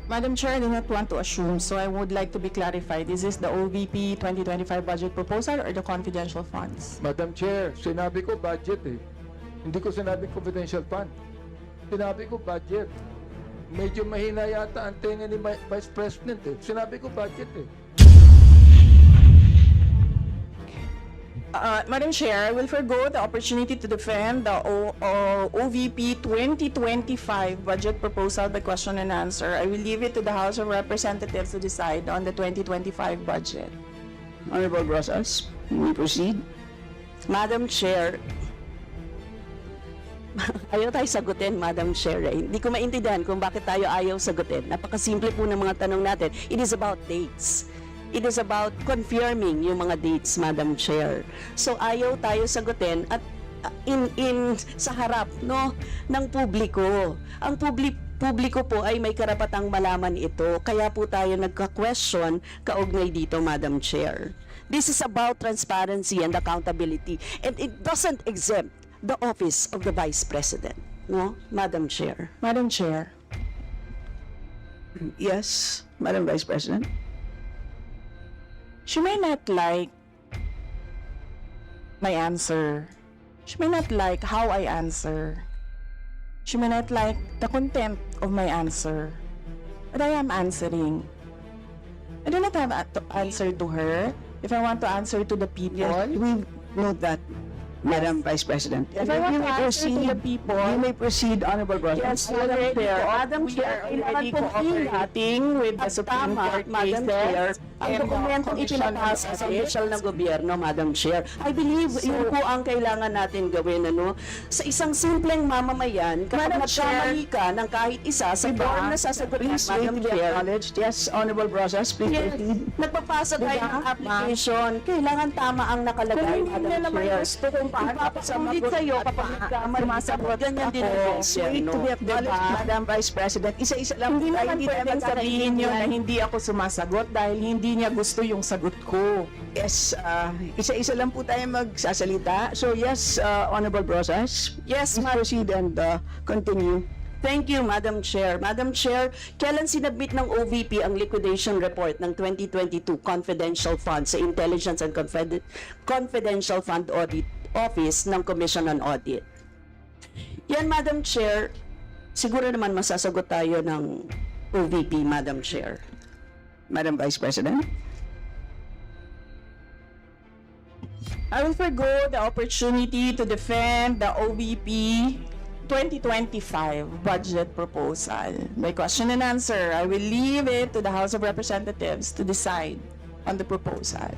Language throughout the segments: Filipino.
Madam Chair, I do not want to assume, so I would like to be clarified. Is this the OVP 2025 budget proposal or the confidential funds? Madam Chair, sinabi ko budget eh. Hindi ko sinabing confidential fund. Sinabi ko budget. Medyo mahina yata ang tenga ni Vice President eh. Sinabi ko budget eh. Madam Chair, I will forgo the opportunity to defend the OVP 2025 budget proposal by question and answer. I will leave it to the House of Representatives to decide on the 2025 budget. Honorable Rosas, you may proceed. Madam Chair, ayaw tayo sagutin, Madam Chair. Hindi ko maintindihan kung bakit tayo ayaw sagutin. Napakasimple po ng mga tanong natin. It is about dates. It is about confirming yung mga dates, Madam Chair. So ayaw tayo sagutin at sa harap no ng publiko. Ang publiko po ay may karapatang malaman ito. Kaya po tayo nagka-question kaugnay dito, Madam Chair. This is about transparency and accountability, and it doesn't exempt the office of the Vice President, no, Madam Chair. Madam Chair, Yes, Madam Vice President. she may not like my answer. She may not like how I answer. She may not like the content of my answer. But I am answering. I do not have to answer to her. If I want to answer to the people, Yes, we note that, Madam Vice President. if I want You to may answer to the people, You may proceed, Honorable Rosas. yes, Madam Chair, Madam we Chair, are kailangan already pong cooperating with the Supreme Tama, Court Madam Chair. cases Ang and the dokumentong Commission on ipinapasa sa Ethics. opisyal ng gobyerno, Madam Chair. I believe yun po ang kailangan natin gawin, ano? Sa isang simpleng mamamayan, kapag Madam Chair. nagkamali ka ng kahit isa sa Diba? form na sasagutin, Please wait Madam to be Chair. acknowledged. Yes, Honorable Rosas, please Yes, proceed. nagpapasa tayo Diba, ng application. Kailangan tama ang nakalagay, Kung hindi Madam niya naman Chair. gusto kung paano Ipapasulit sa'yo kapag nagkamali ka. Ganyan din ang Please wait to be acknowledged, Diba? Madam Vice President. Isa-isa lang Hindi tayo, naman tayo pwedeng sabihin nyo na magkakaintindihan. hindi ako sumasagot dahil hindi niya gusto yung sagot ko. Yes, isa-isa lang po tayo magsasalita. So yes, Honorable Rosas, Yes, please proceed and continue. Thank you, Madam Chair. Madam Chair, kailan sinabit ng OVP ang liquidation report ng 2022 confidential fund sa Intelligence and Confidential Fund Audit Office ng Commission on Audit? Yan, Madam Chair, siguro naman masasagot tayo ng OVP, Madam Chair. Madam Vice President. I will forgo the opportunity to defend the OVP 2025 budget proposal. By question and answer, I will leave it to the House of Representatives to decide on the proposal.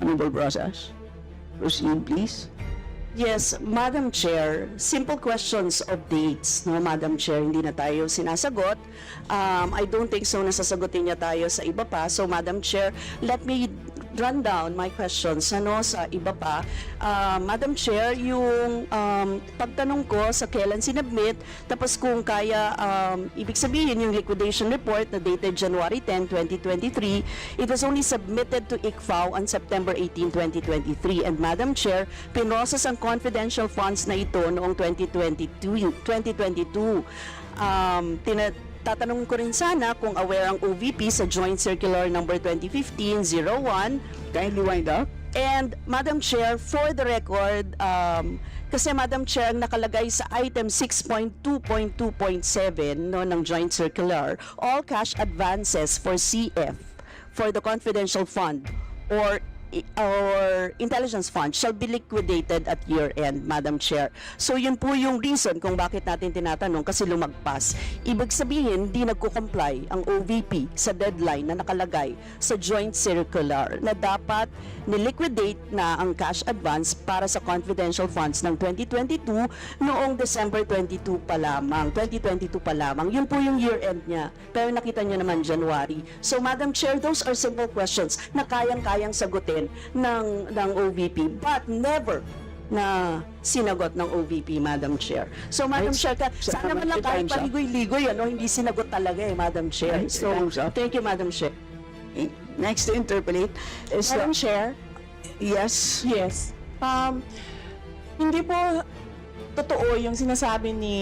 Honorable Rosas, proceed please. Yes, Madam Chair, simple questions of dates, no, Madam Chair, hindi na tayo sinasagot. I don't think so nasasagutin niya tayo sa iba pa. So, Madam Chair, let me run down my questions sa iba pa. Madam Chair, yung pagtanong ko sa kailan sinubmit, tapos kung kaya, ibig sabihin yung liquidation report na dated January 10, 2023, it was only submitted to ICFAO on September 18, 2023. And Madam Chair, pinrocess ang confidential funds na ito noong 2022. Tatanungin ko rin sana kung aware ang OVP sa Joint Circular Number 2015-01. Kindly wind up. And Madam Chair, for the record, kasi Madam Chair, ang nakalagay sa item 6.2.2.7 no, ng Joint Circular, all cash advances for CF for the confidential fund or intelligence fund shall be liquidated at year-end, Madam Chair. So yun po yung reason kung bakit natin tinatanong, kasi lumagpas. Ibig sabihin, di nagko-comply ang OVP sa deadline na nakalagay sa joint circular na dapat niliquidate na ang cash advance para sa confidential funds ng 2022 noong December 2022 pa lamang. Yun po yung year-end niya. Pero nakita niyo naman January. So Madam Chair, those are simple questions na kayang-kayang sagutin ng OVP but never na sinagot ng OVP, Madam Chair. So, Madam Chair, sana man lang kahit paligoy-ligoy, hindi sinagot talaga Madam Chair. So, thank you, Madam Chair. Next to interpolate is Madam Chair? yes. Yes. Hindi po totoo yung sinasabi ni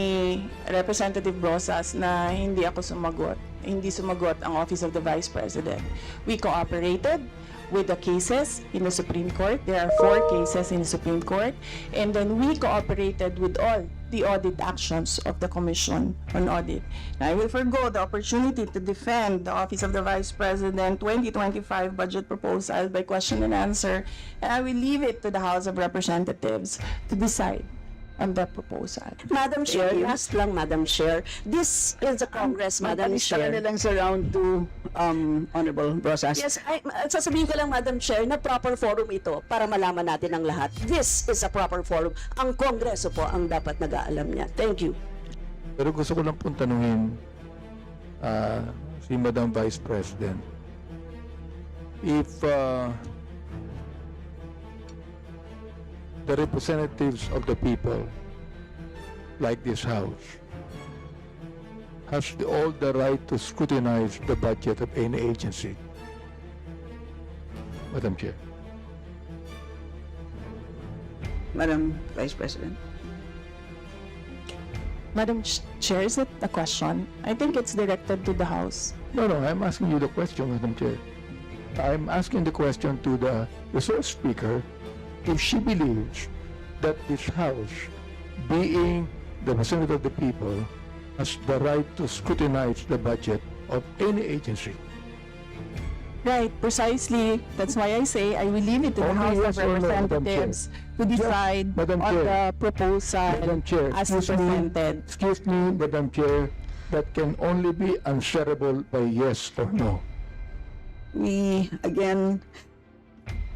Representative Brosas na hindi ako sumagot. Hindi sumagot ang Office of the Vice President. We cooperated with the cases in the Supreme Court. There are 4 cases in the Supreme Court. And then we cooperated with all the audit actions of the Commission on Audit. Now, I will forgo the opportunity to defend the Office of the Vice President 2025 budget proposal by question and answer, and I will leave it to the House of Representatives to decide on that proposal. Madam Chair, last lang, Madam Chair. This is the Congress, Madam Mag-alis ka na Chair. lang sa round 2, Honorable Brosas. Yes, sasabihin ko lang, Madam Chair, na proper forum ito para malaman natin ang lahat. This is a proper forum. Ang Kongreso po ang dapat nag-aalam niya. Thank you. Pero gusto ko lang pong tanungin si Madam Vice President. If the representatives of the people, like this House, has all the right to scrutinize the budget of any agency. Madam Chair. Madam Vice President. Madam Chair, is it a question? I think it's directed to the House. No, I'm asking you the question, Madam Chair. I'm asking the question to the resource speaker if she believes that this House, being the representative of the people, has the right to scrutinize the budget of any agency. Right, precisely. That's why I say I will leave it to the Only House yes of or no, Madam Representatives to decide Madam on Chair. the proposal Madam Chair, as presented. excuse me, Madam Chair, that can only be answerable by yes or no. We, again,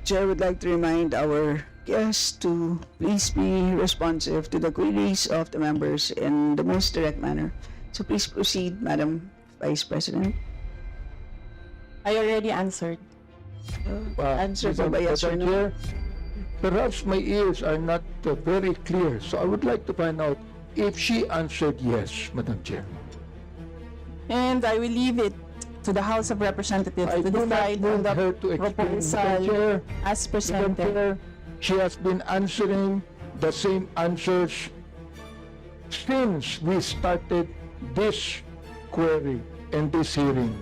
Chair would like to remind our guests to please be responsive to the queries of the members in the most direct manner. So please proceed, Madam Vice President. I already answered. Answer po ba yes or Madam no? Chair, perhaps my ears are not very clear, so I would like to find out if she answered yes, Madam Chair. And I will leave it to the House of Representatives I to do not decide on want the her to explain, Madam Chair. proposal as Madam presented. Chair, she has been answering the same answers since we started this query and this hearing.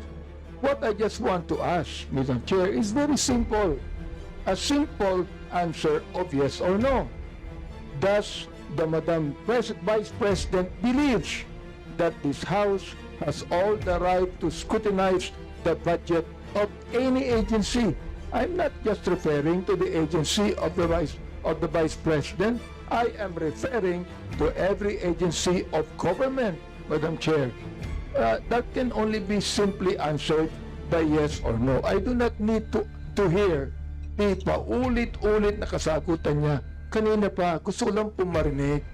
What I just want to ask, Madam Chair, is very simple. A simple answer of yes or no. Does the Madam Vice President believes that this House has all the right to scrutinize the budget of any agency? I'm not just referring to the agency of the Vice President. I am referring to every agency of government, Madam Chair. That can only be simply answered by yes or no. I do not need to hear the paulit-ulit na kasagutan niya. Kanina pa, gusto ko lang po marinig.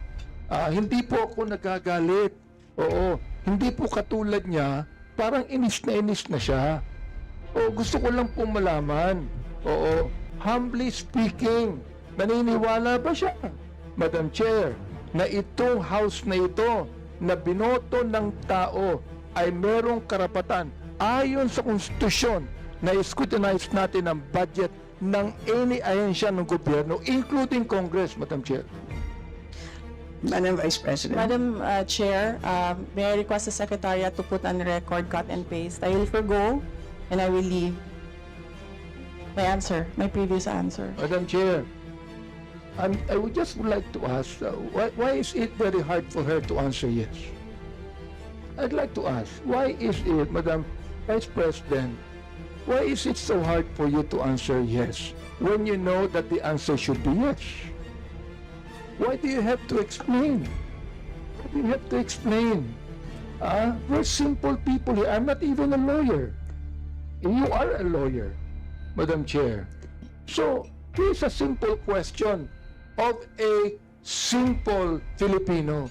Hindi po ako nagagalit. Oo, hindi po katulad niya, parang inis na siya. Oo, gusto ko lang po malaman. Oo, humbly speaking, naniniwala ba siya, Madam Chair, na itong House na ito, na binoto ng tao, ay merong karapatan ayon sa konstitusyon na scrutinize natin ang budget ng any ahensya ng gobyerno, including Congress, Madam Chair. Madam Vice President. Madam Chair, may I request the Secretariat to put on record cut and paste. I will forgo and I will leave my answer, my previous answer. Madam Chair, I would just like to ask, why is it very hard for her to answer yes? I'd like to ask, why is it, Madam Vice President, why is it so hard for you to answer yes when you know that the answer should be yes? Why do you have to explain? Why do you have to explain? We're simple people here. I'm not even a lawyer. You are a lawyer, Madam Chair. So, here's a simple question of a simple Filipino.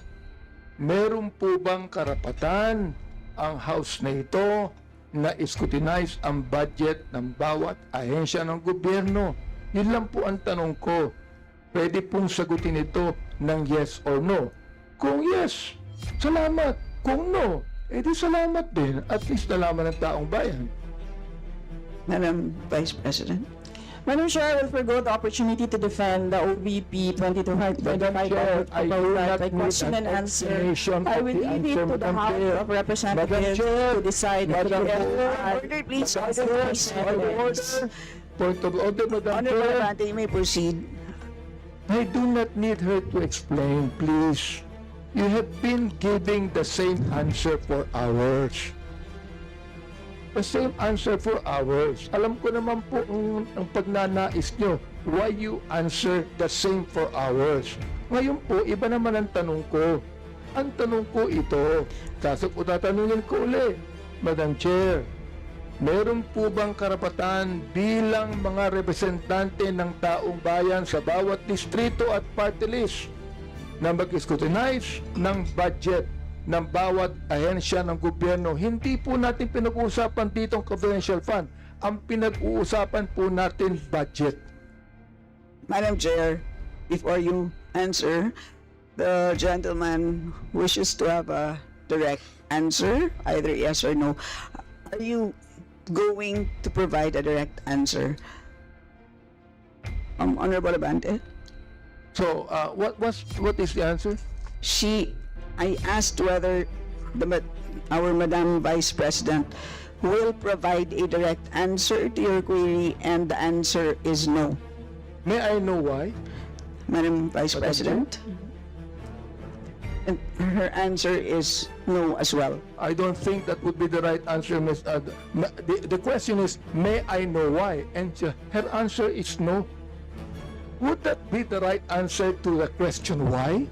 Meron po bang karapatan ang House na ito na scrutinize ang budget ng bawat ahensya ng gobyerno? Yun lang po ang tanong ko. Pwede pong sagutin ito ng yes or no. Kung yes, salamat. Kung no, edi salamat din. At least nalaman ng taong bayan. Madam Vice President. Madam Chair, I will forgo the opportunity to defend the OVP 2025 Chair, I do not by need question an and answer. explanation I of will the leave it answer, to the Madam House Chair. of Representatives Chair, to decide. Madam if Chair. Order, please. Order, please. Point of order, Madam Honorable Chair. Abante, you may proceed. I do not need her to explain, please. You have been giving the same answer for hours. The same answer for hours. Alam ko naman po ang pagnanais nyo. Why you answer the same for hours? Ngayon po, iba naman ang tanong ko. Ang tanong ko ito, kaso ko tatanungin ko uli, Madam Chair, meron po bang karapatan bilang mga representante ng taong bayan sa bawat distrito at party list na mag-scrutinize ng budget ng bawat ahensya ng gobyerno? Hindi po natin pinag-uusapan dito ang confidential fund. Ang pinag-uusapan po natin budget. Madam Chair, before you answer, the gentleman wishes to have a direct answer, either yes or no. Are you going to provide a direct answer? Honorable Abante? So, what is the answer? I asked whether our Madam Vice President will provide a direct answer to your query, and the answer is no. May I know why? Madam Vice Madam President? And her answer is no as well. I don't think that would be the right answer, Ms. The question is, may I know why? And her answer is no. Would that be the right answer to the question why?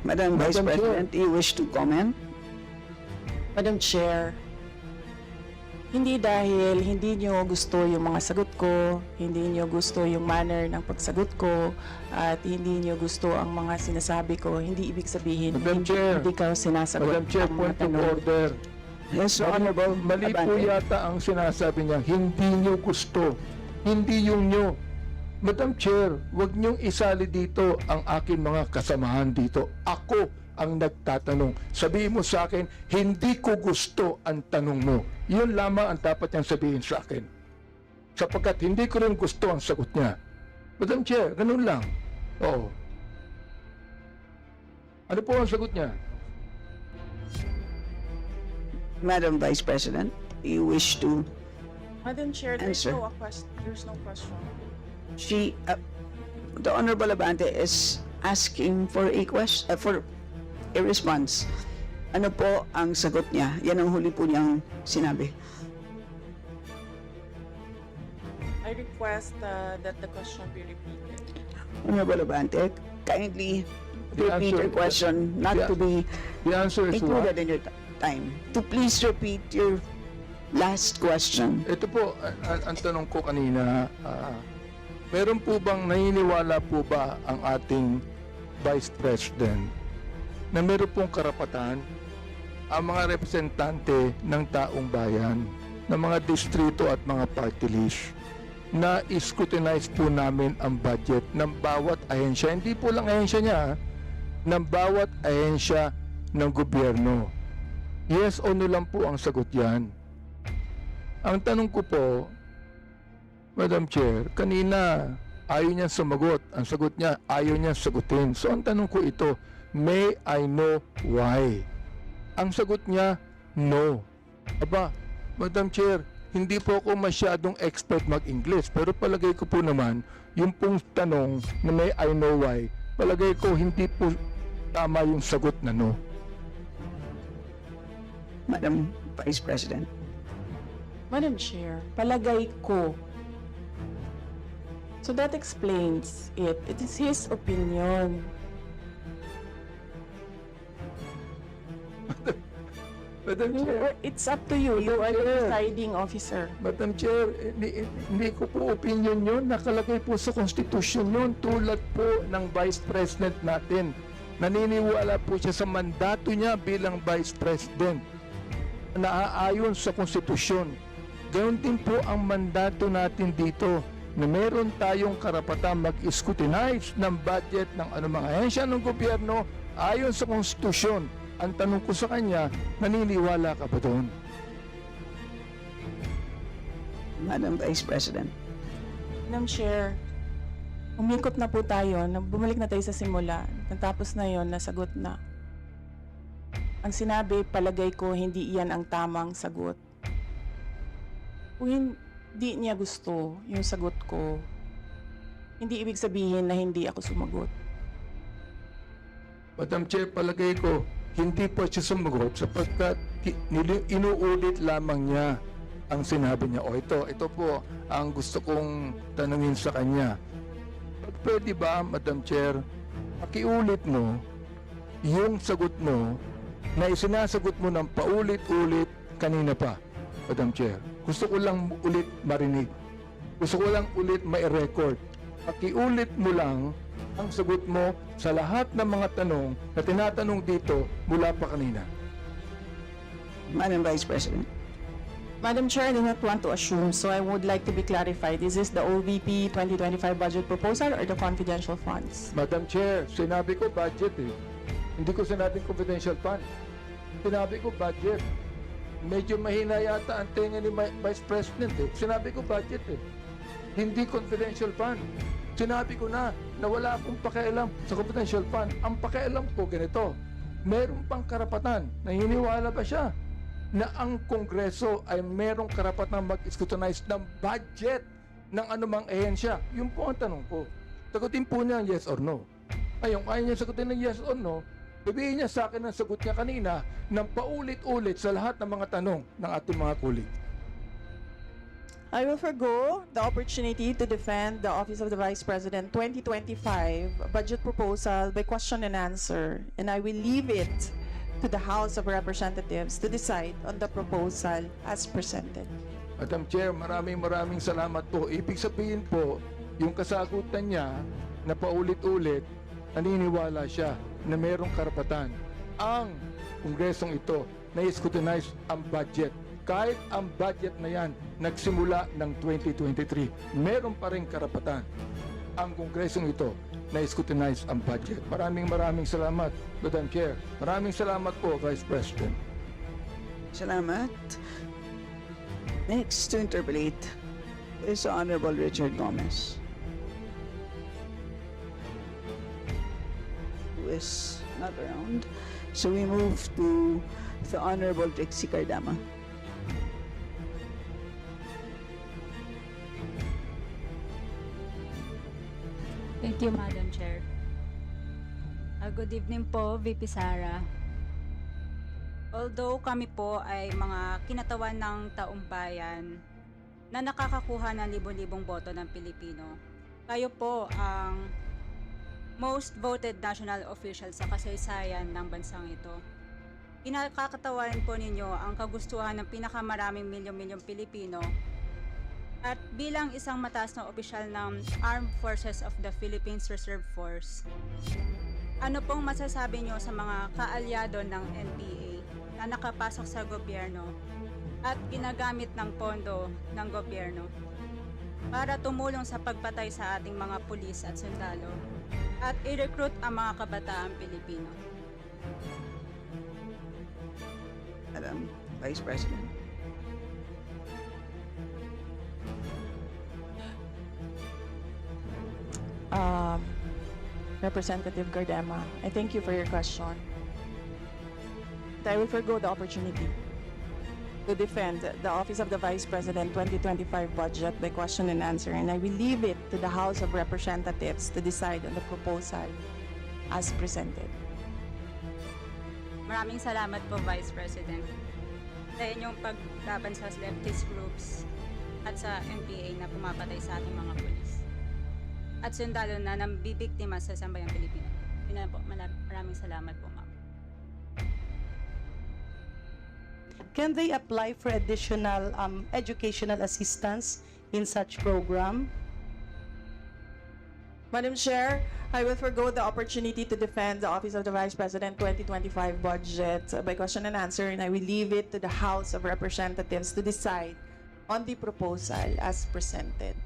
Madam Vice Madam Chair. President, do you wish to comment? Madam Chair, hindi dahil hindi nyo gusto yung mga sagot ko, hindi nyo gusto yung manner ng pagsagot ko, at hindi nyo gusto ang mga sinasabi ko, hindi ibig sabihin Madam hindi, Chair. hindi ka sinasagot Madam Chair, ang mga point of tanong. order. Yes, Honorable Mali po Abante. yata ang sinasabi niya, hindi nyo gusto. Hindi yung nyo. Madam Chair, wag niyong isali dito ang akin mga kasamahan dito. Ako ang nagtatanong. Sabihin mo sa akin, hindi ko gusto ang tanong mo. Yun lamang ang dapat niyang sabihin sa akin. Sapagkat hindi ko rin gusto ang sagot niya. Madam Chair, ganun lang. Oo. Ano po ang sagot niya? Madam Vice President, do you wish to? Madam Chair, Answer. there's no question. The Honorable Abante is asking for a question, for a response. Ano po ang sagot niya? Yan ang huli po niyang sinabi. I request that the question be repeated. Honorable Abante, kindly The repeat answer- your question, not the- to be The answer is what? included in your time. To please repeat your last question. Ito po, ang tanong ko kanina, meron po bang naniniwala po ba ang ating Vice President na meron pong karapatan ang mga representante ng taong bayan, ng mga distrito at mga party list na scrutinize po namin ang budget ng bawat ahensya, hindi po lang ahensya niya, ng bawat ahensya ng gobyerno. Yes o no lang po ang sagot yan. Ang tanong ko po, Madam Chair, kanina ayaw niya sumagot. Ang sagot niya, ayaw niya sagutin. So ang tanong ko ito, may I know why? Ang sagot niya, no. Aba, Madam Chair, hindi po ako masyadong expert mag-English, pero palagay ko po naman, yung pong tanong na may I know why, palagay ko hindi po tama yung sagot na no. Madam Vice President. Madam Chair, palagay ko. So that explains it. It is his opinion. Madam Chair, It's up to you. You are the deciding officer. Madam Chair, hindi ko po opinion yun. Nakalagay po sa konstitusyon yun tulad po ng Vice President natin. Naniniwala po siya sa mandato niya bilang Vice President. Naaayon sa konstitusyon. Gayon din po ang mandato natin dito na meron tayong karapatang mag-scrutinize ng budget ng anumang ahensya ng gobyerno ayon sa konstitusyon. Ang tanong ko sa kanya, naniniwala ka ba doon? Madam Vice President. Madam Chair, umikot na po tayo, bumalik na tayo sa simula. Natapos na yon, nasagot na. Ang sinabi, palagay ko, hindi iyan ang tamang sagot. Kung hindi niya gusto yung sagot ko, hindi ibig sabihin na hindi ako sumagot. Madam Chair, palagay ko, hindi po siya sumagot sapagkat inuulit lamang niya ang sinabi niya. O ito po ang gusto kong tanungin sa kanya. Pwede ba, Madam Chair, pakiulit mo yung sagot mo na isinasagot mo ng paulit-ulit kanina pa, Madam Chair. Gusto ko lang ulit marinig. Gusto ko lang ulit mai-record. Pakiulit mo lang ang sagot mo sa lahat ng mga tanong na tinatanong dito mula pa kanina. Madam Vice President. Madam Chair, I do not want to assume, so I would like to be clarified. Is this the OVP 2025 budget proposal or the confidential funds? Madam Chair, sinabi ko budget eh. Hindi ko sinabing confidential fund. Sinabi ko budget. Medyo mahina yata ang tenga ni Vice President eh. Sinabi ko budget eh. Hindi confidential fund. Sinabi ko na wala akong pakialam sa confidential fund. Ang pakialam ko ganito. Meron pang karapatan. Naniniwala ba siya na ang Kongreso ay merong karapatang mag-scrutinize ng budget ng anumang ehensya? Yun po ang tanong ko. Sagutin po niya yes or no. Ayun, kaya niya sagutin ng yes or no, sabihin niya sa akin ang sagot niya kanina ng paulit-ulit sa lahat ng mga tanong ng ating mga kulig. I will forgo the opportunity to defend the Office of the Vice President 2025 budget proposal by question and answer, and I will leave it to the House of Representatives to decide on the proposal as presented. Madam Chair, maraming salamat po. Ibig sabihin po, yung kasagutan niya na paulit-ulit, naniniwala siya na merong karapatan ang Kongresong ito na i-scrutinize ang budget. Kahit ang budget na yan nagsimula ng 2023, meron pa rin karapatan ang Kongresong ito na i-scrutinize ang budget. Maraming salamat, Madam Chair. Maraming salamat po, Vice President. Salamat. Next to interpolate is the Honorable Richard Gomez, who is not around. So we move to the Honorable Trixie Cardama. Thank you, Madam Chair. Good evening po, VP Sara. Although kami po ay mga kinatawan ng taong bayan na nakakakuha ng libo-libong boto ng Pilipino, kayo po ang most voted national official sa kasaysayan ng bansang ito. Kinakakatawan po ninyo ang kagustuhan ng pinakamaraming milyon-milyong Pilipino. At bilang isang mataas na opisyal ng Armed Forces of the Philippines Reserve Force, ano pong masasabi nyo sa mga kaalyado ng NPA na nakapasok sa gobyerno at ginagamit ng pondo ng gobyerno para tumulong sa pagpatay sa ating mga pulis at sundalo at i-recruit ang mga kabataang Pilipino? Madam Vice President. Representative Cardama, I thank you for your question. I will forgo the opportunity to defend the Office of the Vice President 2025 budget by question and answer, and I will leave it to the House of Representatives to decide on the proposal as presented. Maraming salamat po, Vice President, sa inyong paglaban sa leftist groups at sa NPA na pumapatay sa ating mga pulis at sundalo na nambibiktima sa sambayang Pilipino. Yun na po, maraming salamat po, ma'am. Can they apply for additional educational assistance in such program? Madam Chair, I will forgo the opportunity to defend the Office of the Vice President 2025 budget by question and answer, and I will leave it to the House of Representatives to decide on the proposal as presented.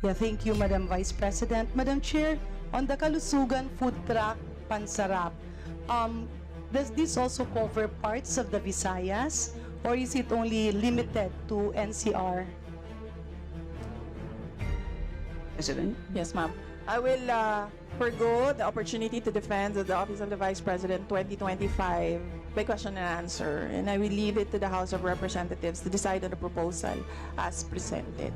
Yeah, thank you, Madam Vice President. Madam Chair, on the Kalusugan Food Truck Pansarap, does this also cover parts of the Visayas or is it only limited to NCR? President. Yes, ma'am. I will forgo the opportunity to defend the Office of the Vice President 2025 by question and answer, and I will leave it to the House of Representatives to decide on the proposal as presented.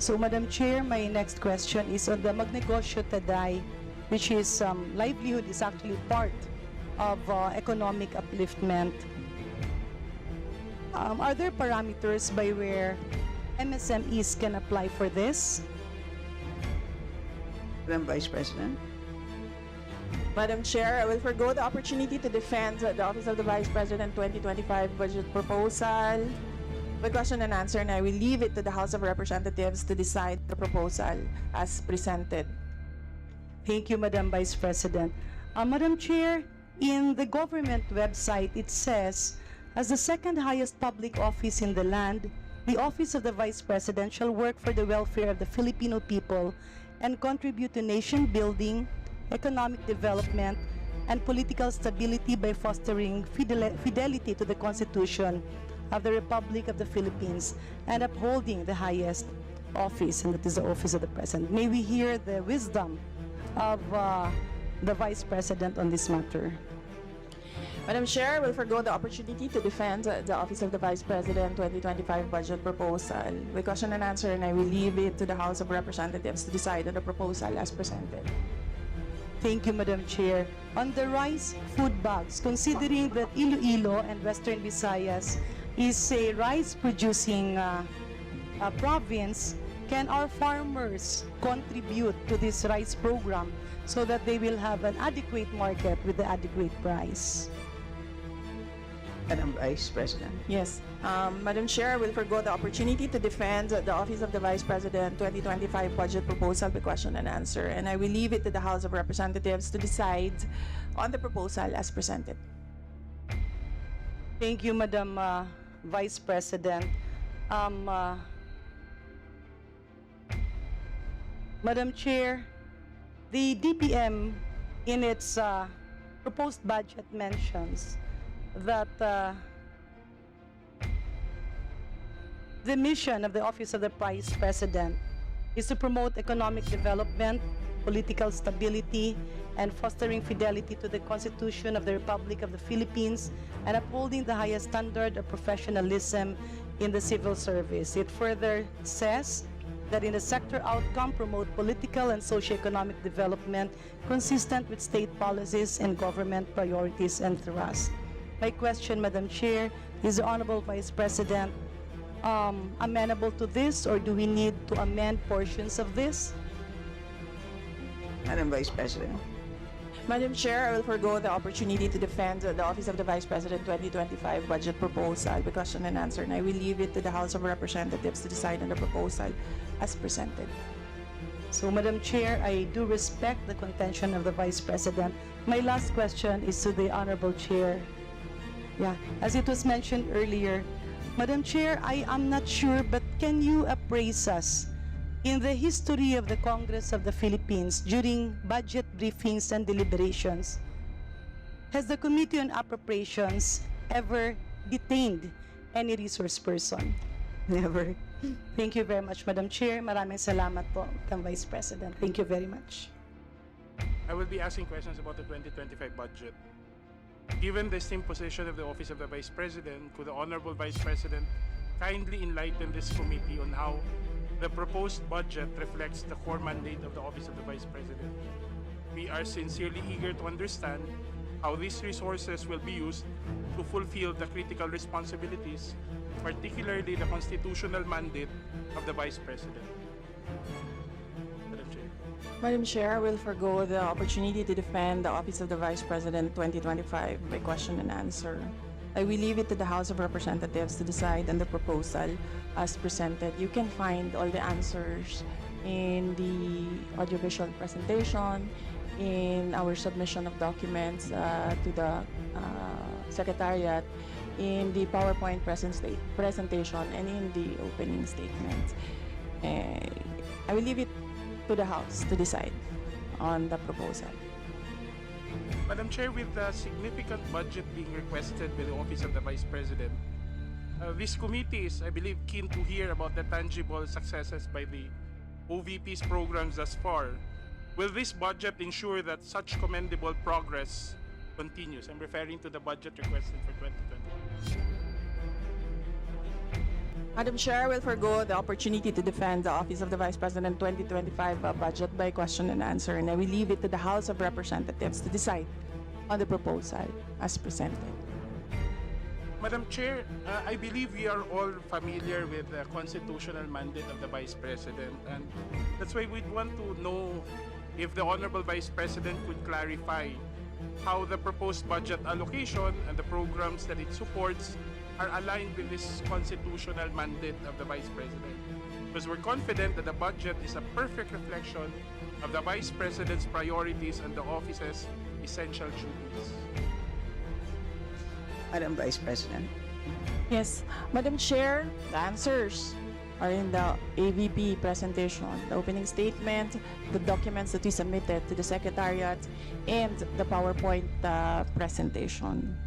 So, Madam Chair, my next question is on the Magnegosyo Taday, which is livelihood is actually part of economic upliftment. Are there parameters by where MSMEs can apply for this? Madam Vice President. Madam Chair, I will forgo the opportunity to defend the Office of the Vice President 2025 budget proposal by question and answer, and I will leave it to the House of Representatives to decide the proposal as presented. Thank you, Madam Vice President. Madam Chair, in the government website, it says, as the second highest public office in the land, the Office of the Vice President shall work for the welfare of the Filipino people and contribute to nation building, economic development, and political stability by fostering fidelity to the Constitution of the Republic of the Philippines and upholding the highest office, and that is the office of the President. May we hear the wisdom of the Vice President on this matter. Madam Chair, I will forgo the opportunity to defend the Office of the Vice President 2025 budget proposal by question and answer, and I will leave it to the House of Representatives to decide on the proposal as presented. Thank you, Madam Chair. On the rice food bags, considering that Iloilo and Western Visayas is a rice-producing province, can our farmers contribute to this rice program so that they will have an adequate market with the adequate price? Madam Vice President. Yes. Madam Chair, I will forgo the opportunity to defend the Office of the Vice President 2025 budget proposal by question and answer, and I will leave it to the House of Representatives to decide on the proposal as presented. Thank you, Madam Vice President. Madam Chair, the DPM in its proposed budget mentions that the mission of the Office of the Vice President is to promote economic development, political stability, and fostering fidelity to the Constitution of the Republic of the Philippines and upholding the highest standard of professionalism in the civil service. It further says that in the sector outcome, promote political and socio-economic development consistent with state policies and government priorities and thrusts. My question, Madam Chair, is the Honorable Vice President amenable to this, or do we need to amend portions of this? Madam Vice President. Madam Chair, I will forgo the opportunity to defend the Office of the Vice President 2025 budget proposal by question and answer, and I will leave it to the House of Representatives to decide on the proposal as presented. So, Madam Chair, I do respect the contention of the Vice President. My last question is to the Honorable Chair. Yeah, as it was mentioned earlier, Madam Chair, I am not sure, but can you appraise us in the history of the Congress of the Philippines during budget briefings and deliberations? Has the Committee on Appropriations ever detained any resource person? Never. Thank you very much, Madam Chair. Maraming salamat po, Madam Vice President. Thank you very much. I will be asking questions about the 2025 budget. Given the esteemed position of the Office of the Vice President, could the Honorable Vice President kindly enlighten this committee on how the proposed budget reflects the core mandate of the Office of the Vice President? We are sincerely eager to understand how these resources will be used to fulfill the critical responsibilities, particularly the constitutional mandate of the Vice President. Madam Chair. Madam Chair, I will forgo the opportunity to defend the Office of the Vice President 2025 by question and answer. I will leave it to the House of Representatives to decide on the proposal as presented. You can find all the answers in the audiovisual presentation, in our submission of documents to the Secretariat, in the PowerPoint presentation, and in the opening statement. I will leave it to the House to decide on the proposal. Madam Chair, with the significant budget being requested by the Office of the Vice President, this committee is, I believe, keen to hear about the tangible successes by the OVP's programs thus far, will this budget ensure that such commendable progress continues? I'm referring to the budget requested for 2020. Madam Chair, I will forgo the opportunity to defend the Office of the Vice President 2025 budget by question and answer, and I will leave it to the House of Representatives to decide on the proposal as presented. Madam Chair, I believe we are all familiar with the constitutional mandate of the Vice President, and that's why we'd want to know if the Honorable Vice President could clarify how the proposed budget allocation and the programs that it supports are aligned with this constitutional mandate of the Vice President. Because we're confident that the budget is a perfect reflection of the Vice President's priorities and the office's essential duties. Madam Vice President. Yes, Madam Chair, the answers are in the AVP presentation, the opening statement, the documents that we submitted to the Secretariat, and the PowerPoint presentation.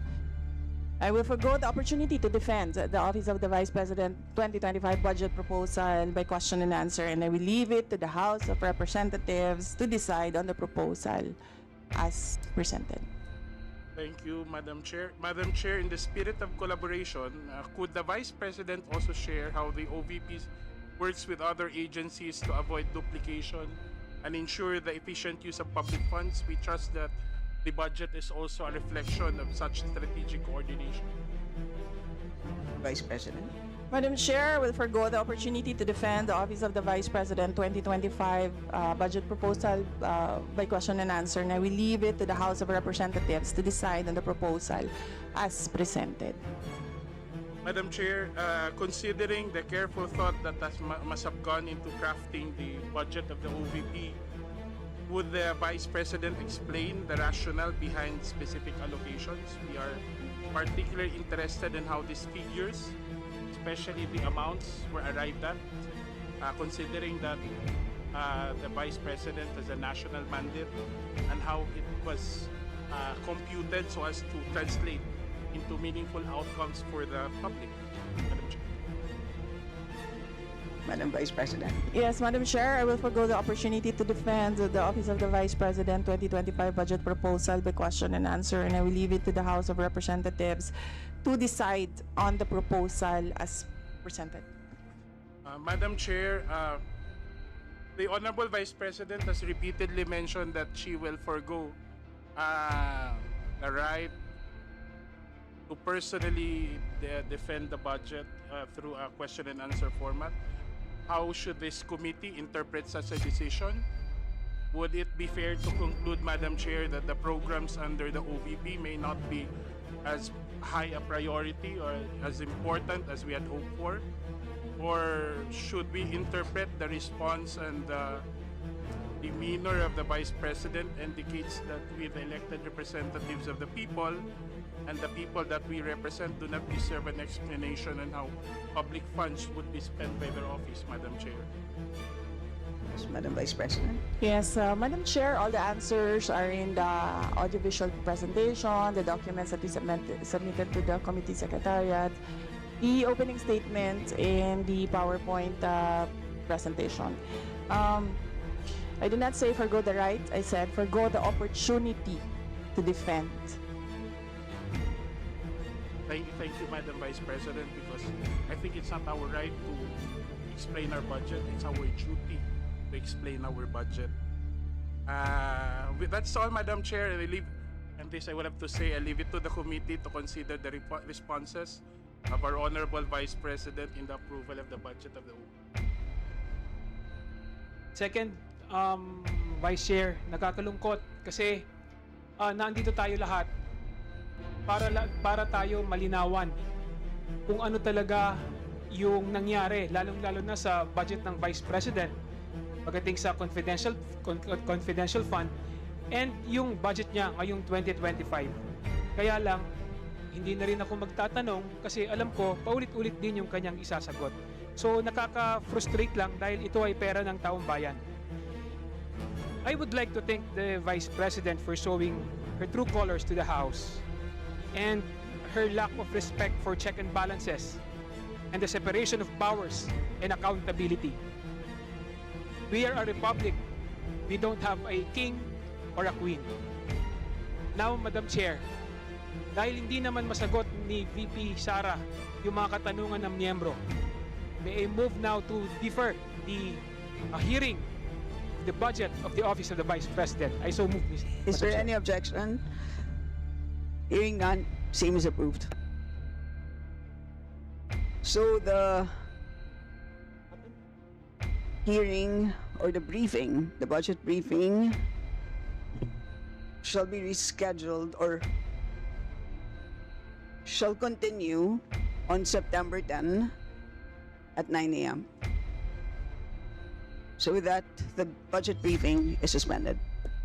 I will forgo the opportunity to defend the Office of the Vice President 2025 budget proposal by question and answer, and I will leave it to the House of Representatives to decide on the proposal as presented. Thank you, Madam Chair. Madam Chair, in the spirit of collaboration, could the Vice President also share how the OVP works with other agencies to avoid duplication and ensure the efficient use of public funds? We trust that the budget is also a reflection of such strategic coordination. Vice President. Madam Chair, I will forgo the opportunity to defend the Office of the Vice President 2025 budget proposal by question and answer, and I will leave it to the House of Representatives to decide on the proposal as presented. Madam Chair, considering the careful thought that must have gone into crafting the budget of the OVP, would the Vice President explain the rationale behind specific allocations? We are particularly interested in how these figures, especially the amounts, were arrived at, considering that the Vice President has a national mandate, and how it was computed so as to translate into meaningful outcomes for the public. Madam Chair. Madam Vice President. Yes, Madam Chair, I will forgo the opportunity to defend the Office of the Vice President 2025 budget proposal by question and answer, and I will leave it to the House of Representatives to decide on the proposal as presented. Madam Chair, the Honorable Vice President has repeatedly mentioned that she will forgo the right to personally defend the budget through a question and answer format. How should this committee interpret such a decision? Would it be fair to conclude, Madam Chair, that the programs under the OVP may not be as high a priority or as important as we had hoped for? Or should we interpret the response and the demeanor of the Vice President indicates that we, the elected representatives of the people, and the people that we represent do not deserve an explanation on how public funds would be spent by their office, Madam Chair? Yes, Madam Vice President. Yes, Madam Chair, all the answers are in the audiovisual presentation, the documents that we submitted to the committee secretariat, the opening statement, and the PowerPoint presentation. I did not say forgo the right, I said forgo the opportunity to defend. Thank you, Madam Vice President, because I think it's not our right to explain our budget. It's our duty to explain our budget. That's all, Madam Chair. And I would have to say, I leave it to the committee to consider the responses of our Honorable Vice President in the approval of the budget of the OVP. Second, Vice Chair, nakakalungkot kasi nandito tayo lahat para tayo malinawan kung ano talaga yung nangyari, lalong-lalo na sa budget ng Vice President pagdating sa confidential fund and yung budget niya ngayong 2025. Kaya lang, hindi na rin ako magtatanong kasi alam ko paulit-ulit din yung kanyang isasagot. So nakaka-frustrate lang dahil ito ay pera ng taong bayan. I would like to thank the Vice President for showing her true colors to the House and her lack of respect for check and balances and the separation of powers and accountability. We are a republic. We don't have a king or a queen. Now, Madam Chair, dahil hindi naman masagot ni VP Sara yung mga katanungan ng miyembro, may I move now to defer the hearing of the budget of the Office of the Vice President. I so move, Mr. Is there Chair. any objection? Hearing none, same is approved. So the hearing or the briefing, the budget briefing, shall be rescheduled or shall continue on September 10 at 9 a.m. So with that, the budget briefing is suspended.